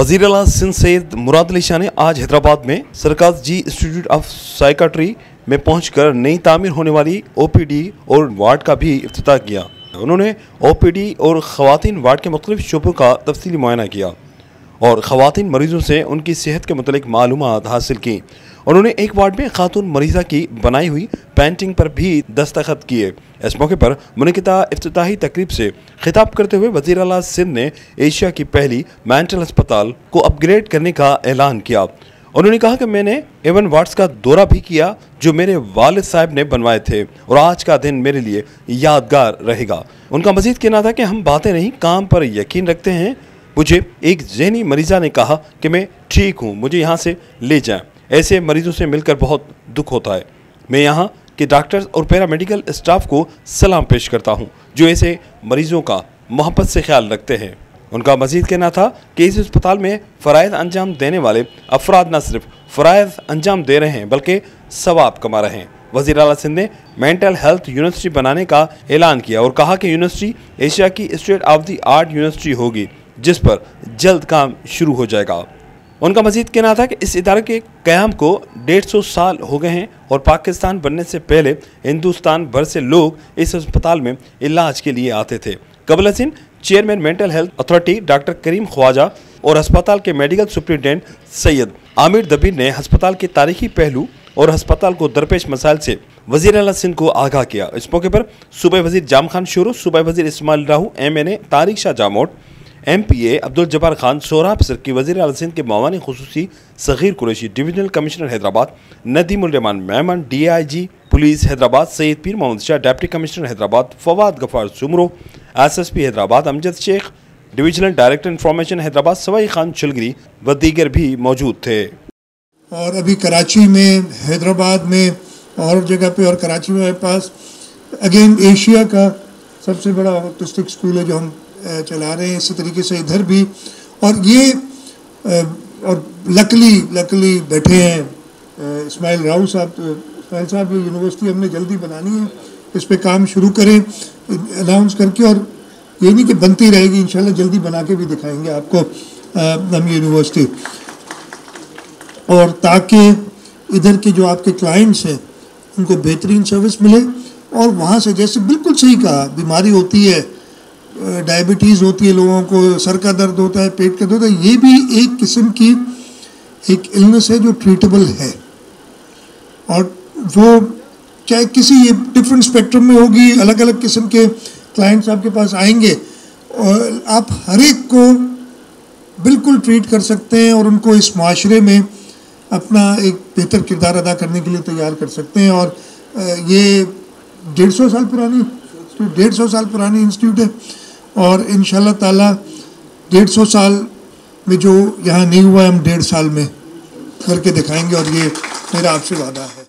वज़ीर आला सिंध सैयद मुराद अली शाह ने आज हैदराबाद में सरकार जी इंस्टीट्यूट ऑफ साइकाट्री में पहुंचकर नई तामीर होने वाली ओपीडी और वार्ड का भी इफ्तिताह किया। उन्होंने ओपीडी और ख़वातीन वार्ड के मुख्तलिफ शोबों का तफसीली मुआयना किया और ख़वातीन मरीज़ों से उनकी सेहत के मुतल्लिक़ मालूमात हासिल की। उन्होंने एक वार्ड में खातून मरीज़ा की बनाई हुई पेंटिंग पर भी दस्तखत किए। इस मौके पर मुनक़िदा इफ्तिताही तकरीब से खिताब करते हुए वज़ीर आला सिंध ने एशिया की पहली मेंटल अस्पताल को अपग्रेड करने का ऐलान किया। उन्होंने कहा कि मैंने एवन वार्ड्स का दौरा भी किया जो मेरे वालिद साहब ने बनवाए थे और आज का दिन मेरे लिए यादगार रहेगा। उनका मज़ीद कहना था कि हम बातें नहीं काम पर यकीन रखते हैं। मुझे एक ज़हनी मरीज़ा ने कहा कि मैं ठीक हूँ, मुझे यहाँ से ले जाएं। ऐसे मरीज़ों से मिलकर बहुत दुख होता है। मैं यहाँ के डॉक्टर्स और पैरामेडिकल स्टाफ को सलाम पेश करता हूँ जो ऐसे मरीज़ों का मोहब्बत से ख्याल रखते हैं। उनका मज़ीद कहना था कि इस अस्पताल में फ़राइज़ अंजाम देने वाले अफराद न सिर्फ फ़राइज़ अंजाम दे रहे हैं बल्कि सवाब कमा रहे हैं। वज़ीर आला सिंध ने मेंटल हेल्थ यूनिवर्सिटी बनाने का ऐलान किया और कहा कि यूनिवर्सिटी एशिया की state of the art university होगी जिस पर जल्द काम शुरू हो जाएगा। उनका मज़ीद कहना था कि इस इदारे के क़याम को 150 साल हो गए हैं और पाकिस्तान बनने से पहले हिंदुस्तान भर से लोग इस अस्पताल में इलाज के लिए आते थे। कबल Haseen chairman mental health authority doctor Karim Khwaja और अस्पताल के मेडिकल सुप्रिटेंडेंट सैयद आमिर दबीर ने अस्पताल के तारीखी पहलू और अस्पताल को दरपेश मसाइल से वज़ीर आला सिंध को आगाह किया। इस मौके पर सूबाई वज़ीर जाम खान शोरो, सूबाई वज़ीर इस्माइल राहू, MNA तारिक शाह जामोट, MPA अब्दुल जब्बार खान, सोहराब सिरकी, वज़ीर आला सिंध के मावानी खुसूसी Saghir Qureshi, divisional commissioner Hyderabad Nadeemul Rehman Memon, DIG police Hyderabad Syed Pir Mohammad Shah, deputy commissioner Hyderabad Fawad Ghaffar Soomro, SSP Hyderabad Amjad Sheikh, divisional director information Hyderabad Sawai Khan Chulgari व दीगर भी मौजूद थे। और अभी कराची में, हैदराबाद में और जगह पे और कराची में पास अगेन एशिया का सबसे बड़ा ऑटिस्टिक स्कूल है जो हम चला रहे हैं। इसी तरीके से इधर भी और ये और लकली बैठे हैं इस्माइल राहू साहब। तो इस्माइल साहब ये यूनिवर्सिटी हमने जल्दी बनानी है, इस पे काम शुरू करें अनाउंस करके और ये नहीं कि बनती रहेगी, इंशाल्लाह जल्दी बना के भी दिखाएंगे आपको हम यूनिवर्सिटी। और ताकि इधर के जो आपके क्लाइंट्स हैं उनको बेहतरीन सर्विस मिले और वहाँ से जैसे बिल्कुल सही कहा, बीमारी होती है, डायबिटीज़ होती है, लोगों को सर का दर्द होता है, पेट का दर्द होता है, ये भी एक किस्म की एक इलनेस है जो ट्रीटेबल है और वो चाहे किसी डिफरेंट स्पेक्ट्रम में होगी, अलग अलग किस्म के क्लाइंट्स आपके पास आएंगे और आप हर एक को बिल्कुल ट्रीट कर सकते हैं और उनको इस माशरे में अपना एक बेहतर किरदार अदा करने के लिए तैयार कर सकते हैं। और ये 150 साल पुरानी इंस्टीट्यूट है और इंशाल्लाह ताला 150 साल में जो यहाँ नहीं हुआ है हम 1.5 साल में करके दिखाएंगे और ये मेरा आपसे वादा है।